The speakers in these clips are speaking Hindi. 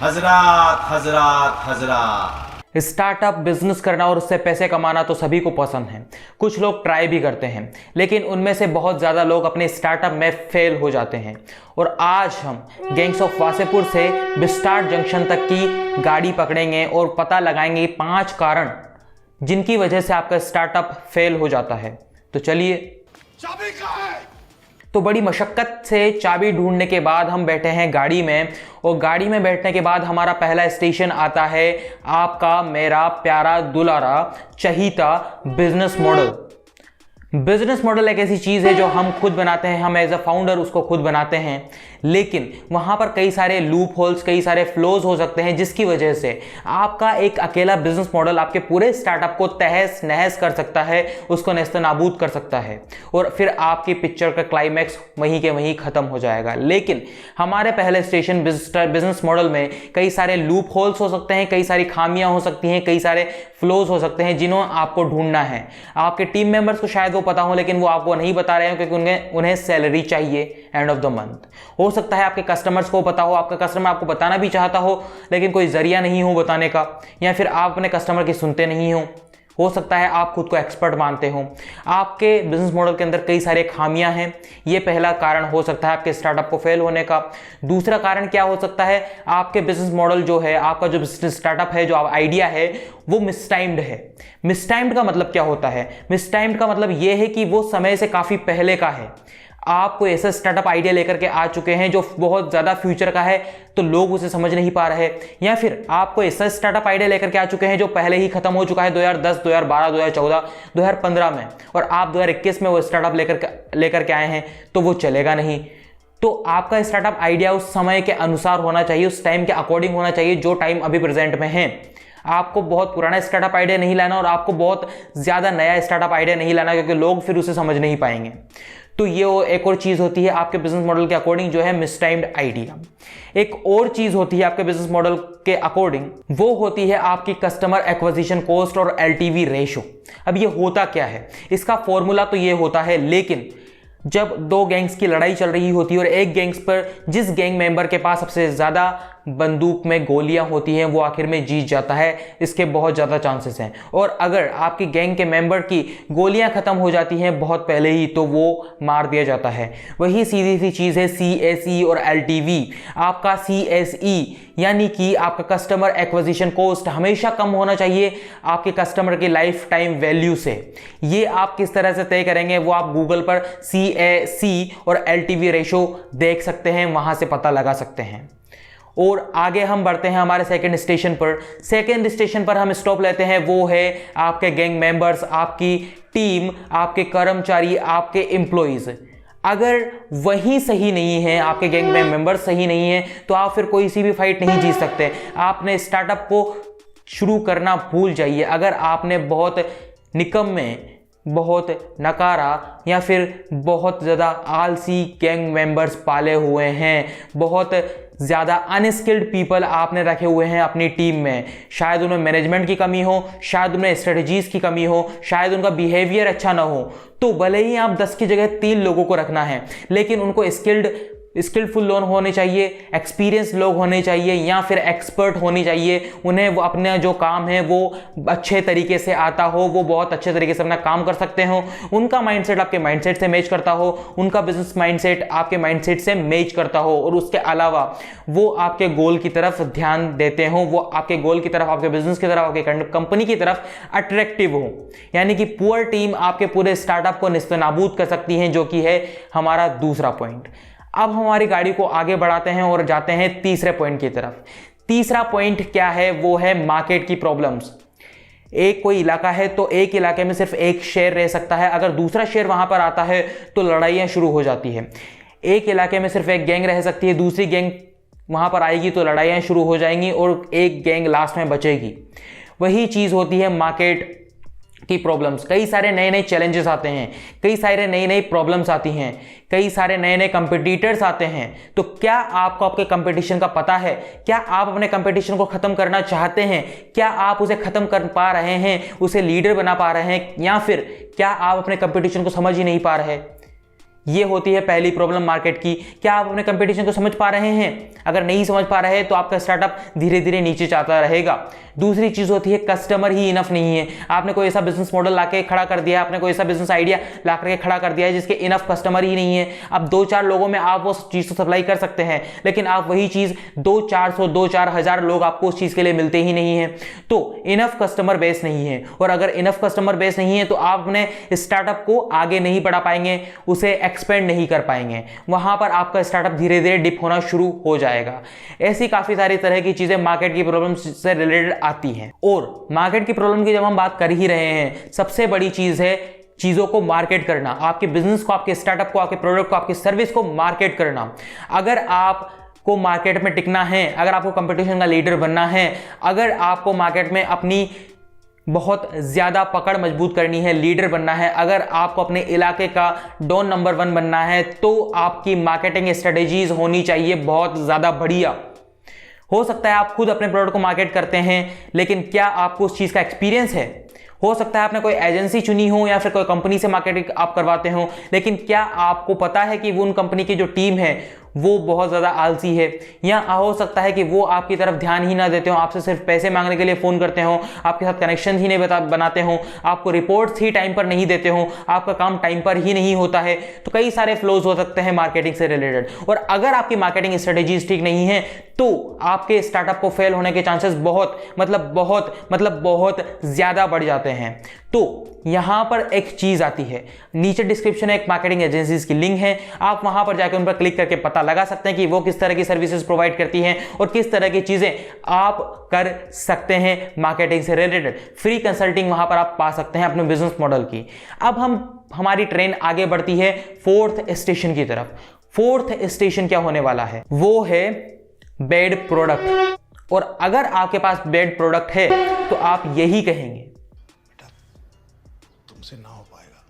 हजरात हजरात हजरात। स्टार्टअप बिजनेस करना और उससे पैसे कमाना तो सभी को पसंद है। कुछ लोग ट्राई भी करते हैं, लेकिन उनमें से बहुत ज़्यादा लोग अपने स्टार्टअप में फेल हो जाते हैं। और आज हम गैंग्स ऑफ वासेपुर से विस्टार्ट जंक्शन तक की गाड़ी पकड़ेंगे और पता लगाएंगे 5 कारण जिनकी वजह से आपका स्टार्टअप फेल हो जाता है। तो चलिए, चाबी कहाँ है? तो बड़ी मशक्क़त से चाबी ढूंढने के बाद हम बैठे हैं गाड़ी में, और गाड़ी में बैठने के बाद हमारा पहला स्टेशन आता है आपका मेरा प्यारा दुलारा चहीता बिजनेस मॉडल। बिजनेस मॉडल एक ऐसी चीज़ है जो हम खुद बनाते हैं, हम एज अ फाउंडर उसको खुद बनाते हैं, लेकिन वहाँ पर कई सारे लूप होल्स, कई सारे फ्लोज हो सकते हैं जिसकी वजह से आपका एक अकेला बिजनेस मॉडल आपके पूरे स्टार्टअप को तहस नहस कर सकता है, उसको नेस्तनाबूद कर सकता है, और फिर आपकी पिक्चर का क्लाइमैक्स वहीं के वहीं ख़त्म हो जाएगा। लेकिन हमारे पहले स्टेशन बिजनेस मॉडल में कई सारे लूप होल्स हो सकते हैं, कई सारी खामियां हो सकती हैं, कई सारे फ्लोज हो सकते हैं जिन्हों आपको ढूंढना है। आपके टीम मेंबर्स को शायद वो पता हो, लेकिन वो आपको नहीं बता रहे हो क्योंकि उन्हें सैलरी चाहिए एंड ऑफ द मंथ। हो सकता है आपके कस्टमर्स को पता हो, आपका कस्टमर आपको बताना भी चाहता हो, लेकिन कोई जरिया नहीं हो बताने का, या फिर आप अपने कस्टमर की सुनते नहीं हो सकता है आप खुद को एक्सपर्ट मानते हो। आपके बिजनेस मॉडल के अंदर कई सारे खामियां हैं, ये पहला कारण हो सकता है आपके स्टार्टअप को फेल होने का। दूसरा कारण क्या हो सकता है, आपके बिजनेस मॉडल जो है, आपका जो स्टार्टअप है, जो आइडिया है, वो मिसटाइम्ड है। मिसटाइम्ड का मतलब क्या होता है? मिसटाइम्ड का मतलब ये है कि वो समय से काफ़ी पहले का है। आप कोई ऐसा स्टार्टअप आइडिया लेकर के आ चुके हैं जो बहुत ज़्यादा फ्यूचर का है, तो लोग उसे समझ नहीं पा रहे, या फिर आप कोई ऐसा स्टार्टअप आइडिया लेकर के आ चुके हैं जो पहले ही खत्म हो चुका है 2010, 2012, 2014, 2015 में, और आप 2021 में वो स्टार्टअप लेकर के आए हैं, तो वो चलेगा नहीं। तो आपका स्टार्टअप आइडिया उस समय के अनुसार होना चाहिए, उस टाइम के अकॉर्डिंग होना चाहिए जो टाइम अभी प्रेजेंट में है। आपको बहुत पुराना स्टार्टअप आइडिया नहीं लाना, और आपको बहुत ज़्यादा नया स्टार्टअप आइडिया नहीं लाना, क्योंकि लोग फिर उसे समझ नहीं पाएंगे। तो ये एक और चीज़ होती है आपके बिजनेस मॉडल के अकॉर्डिंग, जो है मिसटाइम्ड आइडिया। एक और चीज़ होती है आपके बिजनेस मॉडल के अकॉर्डिंग, वो होती है आपकी कस्टमर एक्विजिशन कॉस्ट और एलटीवी रेशो। अब ये होता क्या है, इसका फॉर्मूला तो ये होता है, लेकिन जब 2 गैंग्स की लड़ाई चल रही होती है और एक गैंग्स पर जिस गैंग मेंबर के पास सबसे ज़्यादा बंदूक में गोलियां होती हैं वो आखिर में जीत जाता है, इसके बहुत ज़्यादा चांसेस हैं। और अगर आपकी गैंग के मेंबर की गोलियां ख़त्म हो जाती हैं बहुत पहले ही, तो वो मार दिया जाता है। वही सीधी सी चीज़ है CSE और LTV। आपका CSE यानी कि आपका कस्टमर एक्विजिशन कॉस्ट हमेशा कम होना चाहिए आपके कस्टमर की लाइफ टाइम वैल्यू से। ये आप किस तरह से तय करेंगे वो आप गूगल पर CAC और LTV रेशो देख सकते हैं, वहाँ से पता लगा सकते हैं। और आगे हम बढ़ते हैं हमारे सेकंड स्टेशन पर। सेकंड स्टेशन पर हम स्टॉप लेते हैं, वो है आपके गैंग मेंबर्स, आपकी टीम, आपके कर्मचारी, आपके एम्प्लॉइज। अगर वही सही नहीं है, आपके गैंग में मेंबर्स सही नहीं है, तो आप फिर कोई सी भी फाइट नहीं जीत सकते। आपने स्टार्टअप को शुरू करना भूल जाइए। अगर आपने बहुत निकम्मे, बहुत नकारा, या फिर बहुत ज़्यादा आलसी गैंग मेंबर्स पाले हुए हैं, बहुत ज़्यादा अनस्किल्ड पीपल आपने रखे हुए हैं अपनी टीम में, शायद उनमें मैनेजमेंट की कमी हो, शायद उनमें स्ट्रेटजीज़ की कमी हो, शायद उनका बिहेवियर अच्छा ना हो, तो भले ही आप 10 की जगह 3 लोगों को रखना है, लेकिन उनको स्किल्डफुल लोग होने चाहिए, एक्सपीरियंस लोग होने चाहिए, या फिर एक्सपर्ट होनी चाहिए। उन्हें वो अपने जो काम है वो अच्छे तरीके से आता हो, वो बहुत अच्छे तरीके से अपना काम कर सकते हो, उनका माइंडसेट आपके माइंडसेट से मैच करता हो, उनका बिजनेस माइंडसेट आपके माइंडसेट से मैच करता हो, और उसके अलावा वो आपके गोल की तरफ ध्यान देते हो, वो आपके गोल की तरफ, आपके बिजनेस की तरफ, आपके कंपनी की तरफ अट्रैक्टिव हो। यानी कि पुअर टीम आपके पूरे स्टार्टअप को निस्तनाबूद कर सकती है, जो कि है हमारा दूसरा पॉइंट। अब हमारी गाड़ी को आगे बढ़ाते हैं और जाते हैं तीसरे पॉइंट की तरफ। तीसरा पॉइंट क्या है, वो है मार्केट की प्रॉब्लम्स। एक कोई इलाका है तो एक इलाके में सिर्फ एक शेयर रह सकता है, अगर दूसरा शेयर वहां पर आता है तो लड़ाइयां शुरू हो जाती है। एक इलाके में सिर्फ एक गैंग रह सकती है, दूसरी गैंग वहां पर आएगी तो लड़ाइयां शुरू हो जाएंगी, और एक गैंग लास्ट में बचेगी। वही चीज़ होती है मार्केट की प्रॉब्लम्स। कई सारे नए नए चैलेंजेस आते हैं, कई सारे नई नई प्रॉब्लम्स आती हैं, कई सारे नए नए कंपटीटर्स आते हैं। तो क्या आपको आपके कंपटीशन का पता है? क्या आप अपने कंपटीशन को खत्म करना चाहते हैं? क्या आप उसे खत्म कर पा रहे हैं, उसे लीडर बना पा रहे हैं, या फिर क्या आप अपने कंपटीशन को समझ ही नहीं पा रहे? ये होती है पहली प्रॉब्लम मार्केट की। क्या आप अपने कंपटीशन को समझ पा रहे हैं? अगर नहीं समझ पा रहे हैं तो आपका स्टार्टअप धीरे धीरे नीचे जाता रहेगा। दूसरी चीज होती है कस्टमर ही इनफ नहीं है। आपने कोई ऐसा बिजनेस मॉडल लाके खड़ा कर दिया, आपने कोई ऐसा बिजनेस आइडिया ला करके खड़ा कर दिया है जिसके इनफ कस्टमर ही नहीं है। अब 2-4 लोगों में आप वो चीज तो सप्लाई कर सकते हैं, लेकिन आप वही चीज 2-4 हज़ार लोग आपको उस चीज के लिए मिलते ही नहीं है। तो इनफ कस्टमर बेस नहीं है, और अगर इनफ कस्टमर बेस नहीं है तो आप अपने स्टार्टअप को आगे नहीं बढ़ा पाएंगे, उसे एक्सपेंड नहीं कर पाएंगे। वहां पर आपका स्टार्टअप धीरे धीरे डिप होना शुरू हो जाएगा। ऐसी काफी सारी तरह की चीजें मार्केट की प्रॉब्लम से रिलेटेड आती हैं। और मार्केट की प्रॉब्लम की जब हम बात कर ही रहे हैं, सबसे बड़ी चीज है चीजों को मार्केट करना। आपके बिजनेस को, आपके स्टार्टअप को, आपके प्रोडक्ट को, आपकी सर्विस को मार्केट करना। अगर आप को मार्केट में टिकना है, अगर आपको कंपटीशन का लीडर बनना है, अगर आपको मार्केट में अपनी बहुत ज्यादा पकड़ मजबूत करनी है, लीडर बनना है, अगर आपको अपने इलाके का डॉन नंबर 1 बनना है, तो आपकी मार्केटिंग स्ट्रेटेजीज होनी चाहिए बहुत ज्यादा बढ़िया। हो सकता है आप खुद अपने प्रोडक्ट को मार्केट करते हैं, लेकिन क्या आपको उस चीज का एक्सपीरियंस है? हो सकता है आपने कोई एजेंसी चुनी हो या फिर कोई कंपनी से मार्केटिंग आप करवाते हो, लेकिन क्या आपको पता है कि वो उन कंपनी की जो टीम है वो बहुत ज़्यादा आलसी है? या हो सकता है कि वो आपकी तरफ ध्यान ही ना देते हो, आपसे सिर्फ पैसे मांगने के लिए फ़ोन करते हो, आपके साथ कनेक्शन ही नहीं बनाते हो, आपको रिपोर्ट्स ही टाइम पर नहीं देते हो, आपका काम टाइम पर ही नहीं होता है। तो कई सारे फ्लोज हो सकते हैं मार्केटिंग से रिलेटेड। और अगर आपकी मार्केटिंग स्ट्रेटेजीज ठीक नहीं है तो आपके स्टार्टअप को फेल होने के चांसेस बहुत ज़्यादा बढ़ जाते हैं। तो यहां पर एक चीज आती है, नीचे डिस्क्रिप्शन में एक मार्केटिंग एजेंसीज की लिंक है, आप वहां पर जाकर उन पर क्लिक करके पता लगा सकते हैं कि वो किस तरह की सर्विसेज प्रोवाइड करती हैं और किस तरह की चीजें आप कर सकते हैं मार्केटिंग से रिलेटेड। फ्री कंसल्टिंग वहां पर आप पा सकते हैं अपने बिजनेस मॉडल की। अब हमारी ट्रेन आगे बढ़ती है 4th स्टेशन की तरफ। 4th स्टेशन क्या होने वाला है? वो है बैड प्रोडक्ट। और अगर आपके पास बैड प्रोडक्ट है तो आप यही कहेंगे तुमसे ना हो पाएगा।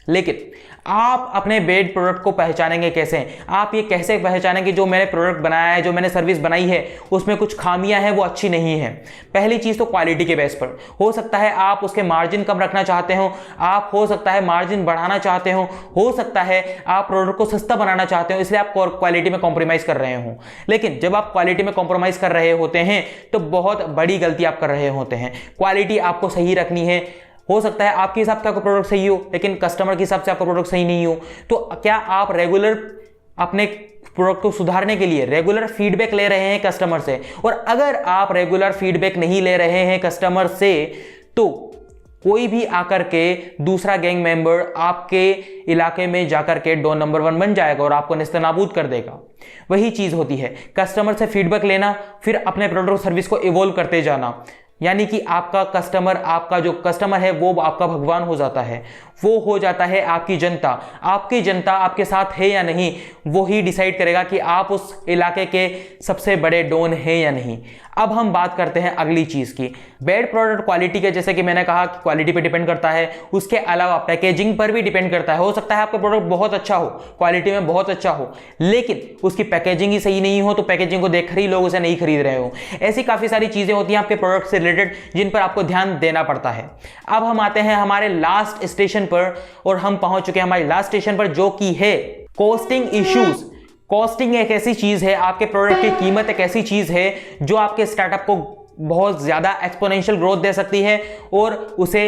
लेकिन आप अपने बैड प्रोडक्ट को पहचानेंगे कैसे? आप ये कैसे पहचानेंगे जो मैंने प्रोडक्ट बनाया है, जो मैंने सर्विस बनाई है, उसमें कुछ खामियां हैं, वो अच्छी नहीं है? पहली चीज तो क्वालिटी के बेस पर। हो सकता है आप उसके मार्जिन कम रखना चाहते हो, आप हो सकता है मार्जिन बढ़ाना चाहते हो सकता है आप प्रोडक्ट को सस्ता बनाना चाहते हो, इसलिए आप क्वालिटी में कॉम्प्रोमाइज कर रहे हो। लेकिन जब आप क्वालिटी में कॉम्प्रोमाइज कर रहे होते हैं तो बहुत बड़ी गलती आप कर रहे होते हैं। क्वालिटी आपको सही रखनी है। हो सकता है आपके हिसाब से आपका प्रोडक्ट सही हो, लेकिन कस्टमर के हिसाब से आपका प्रोडक्ट सही नहीं हो। तो क्या आप रेगुलर अपने प्रोडक्ट को सुधारने के लिए रेगुलर फीडबैक ले रहे हैं कस्टमर से? और अगर आप रेगुलर फीडबैक नहीं ले रहे हैं कस्टमर से, तो कोई भी आकर के दूसरा गैंग मेंबर आपके इलाके में जाकर के डॉन नंबर 1 बन जाएगा और आपको नेस्तनाबूद कर देगा। वही चीज होती है, कस्टमर से फीडबैक लेना, फिर अपने प्रोडक्ट और सर्विस को इवॉल्व करते जाना। यानी कि आपका जो कस्टमर है वो आपका भगवान हो जाता है, वो हो जाता है आपकी जनता। आपकी जनता आपके साथ है या नहीं, वो ही डिसाइड करेगा कि आप उस इलाके के सबसे बड़े डॉन हैं या नहीं। अब हम बात करते हैं अगली चीज की, बैड प्रोडक्ट क्वालिटी के। जैसे कि मैंने कहा कि क्वालिटी पे डिपेंड करता है, उसके अलावा पैकेजिंग पर भी डिपेंड करता है। हो सकता है आपका प्रोडक्ट बहुत अच्छा हो, क्वालिटी में बहुत अच्छा हो, लेकिन उसकी पैकेजिंग ही सही नहीं हो, तो पैकेजिंग को देखकर ही लोग उसे नहीं खरीद रहे हो। ऐसी काफी सारी चीजें होती हैं आपके प्रोडक्ट से रिलेटेड जिन पर आपको ध्यान देना पड़ता है। अब हम आते हैं हमारे लास्ट स्टेशन पर, और हम पहुंच चुके हैं हमारे लास्ट स्टेशन पर, जो कि है कॉस्टिंग इश्यूज। कॉस्टिंग एक ऐसी चीज है, आपके प्रोडक्ट की कीमत एक ऐसी चीज है जो आपके स्टार्टअप को बहुत ज्यादा एक्सपोनेंशियल ग्रोथ दे सकती है और उसे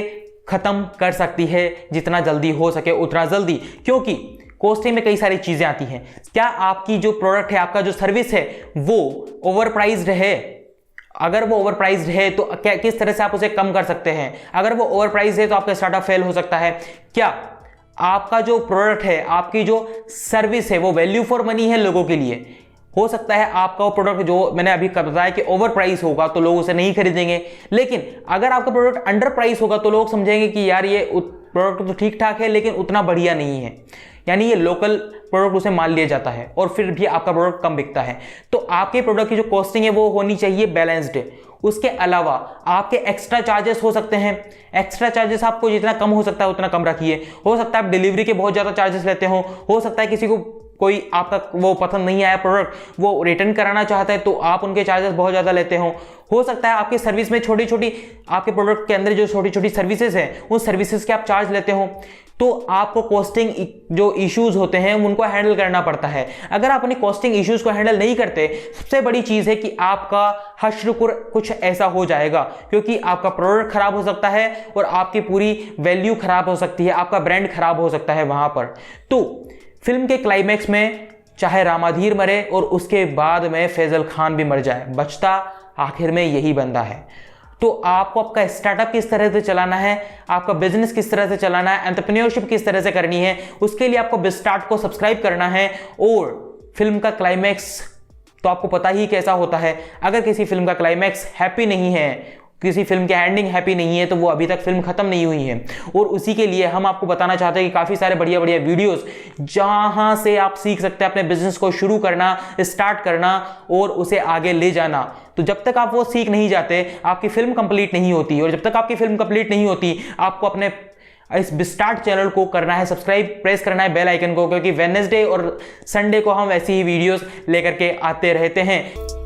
खत्म कर सकती है जितना जल्दी हो सके उतना जल्दी। क्योंकि कॉस्टिंग में कई सारी चीजें आती हैं। क्या आपकी जो प्रोडक्ट है, आपका जो सर्विस है, वो ओवर प्राइस्ड है? अगर वो ओवर प्राइस्ड है तो किस तरह से आप उसे कम कर सकते हैं? अगर वो ओवर प्राइस्ड है तो आपका स्टार्टअप फेल हो सकता है। क्या आपका जो प्रोडक्ट है, आपकी जो सर्विस है, वो वैल्यू फॉर मनी है लोगों के लिए? हो सकता है आपका वो प्रोडक्ट जो मैंने अभी बताया कि ओवर प्राइस होगा तो लोग उसे नहीं खरीदेंगे, लेकिन अगर आपका प्रोडक्ट अंडर प्राइस होगा तो लोग समझेंगे कि यार ये प्रोडक्ट तो ठीक ठाक है लेकिन उतना बढ़िया नहीं है, यानी ये लोकल प्रोडक्ट उसे मान लिया जाता है और फिर भी आपका प्रोडक्ट कम बिकता है। तो आपके प्रोडक्ट की जो कॉस्टिंग है वो होनी चाहिए बैलेंस्ड। उसके अलावा आपके एक्स्ट्रा चार्जेस हो सकते हैं। एक्स्ट्रा चार्जेस आपको जितना कम हो सकता है उतना कम रखिए। हो सकता है आप डिलीवरी के बहुत ज़्यादा चार्जेस लेते हो सकता है किसी को कोई आपका वो पसंद नहीं आया प्रोडक्ट, वो रिटर्न कराना चाहता है, तो आप उनके चार्जेस बहुत ज़्यादा लेते हो सकता है आपकी सर्विस में छोटी छोटी, आपके प्रोडक्ट के अंदर जो छोटी छोटी सर्विसेज हैं उन सर्विसेज के आप चार्ज लेते हो, तो आपको कॉस्टिंग जो इश्यूज होते हैं उनको हैंडल करना पड़ता है। अगर आप अपनी कॉस्टिंग इश्यूज को हैंडल नहीं करते, सबसे बड़ी चीज़ है कि आपका हश्र कुछ ऐसा हो जाएगा, क्योंकि आपका प्रोडक्ट खराब हो सकता है और आपकी पूरी वैल्यू खराब हो सकती है, आपका ब्रांड खराब हो सकता है वहां पर। तो फिल्म के क्लाइमैक्स में चाहे रामाधीर मरे और उसके बाद में फैजल खान भी मर जाए, बचता आखिर में यही बंदा है। तो आपको आपका स्टार्टअप किस तरह से चलाना है, आपका बिजनेस किस तरह से चलाना है, एंटरप्रेन्योरशिप किस तरह से करनी है, उसके लिए आपको बिस्टार्ट को सब्सक्राइब करना है। और फिल्म का क्लाइमैक्स तो आपको पता ही कैसा होता है। अगर किसी फिल्म का क्लाइमैक्स हैप्पी नहीं है, किसी फिल्म की एंडिंग हैप्पी नहीं है, तो वो अभी तक फिल्म खत्म नहीं हुई है। और उसी के लिए हम आपको बताना चाहते हैं कि काफ़ी सारे बढ़िया बढ़िया वीडियोस जहां से आप सीख सकते हैं अपने बिजनेस को शुरू करना, स्टार्ट करना और उसे आगे ले जाना। तो जब तक आप वो सीख नहीं जाते, आपकी फिल्म कंप्लीट नहीं होती, और जब तक आपकी फिल्म कंप्लीट नहीं होती, आपको अपने इस बिस्टार्ट चैनल को करना है सब्सक्राइब, प्रेस करना है बेल आइकन को, क्योंकि वेडनेसडे और संडे को हम ऐसी ही वीडियोस लेकर के आते रहते हैं।